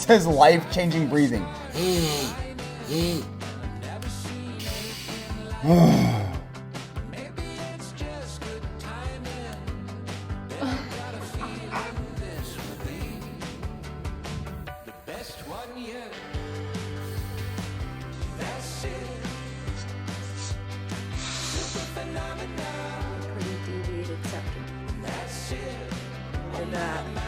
says life-changing breathing. Pretty deviated septum. That's it. Look at that.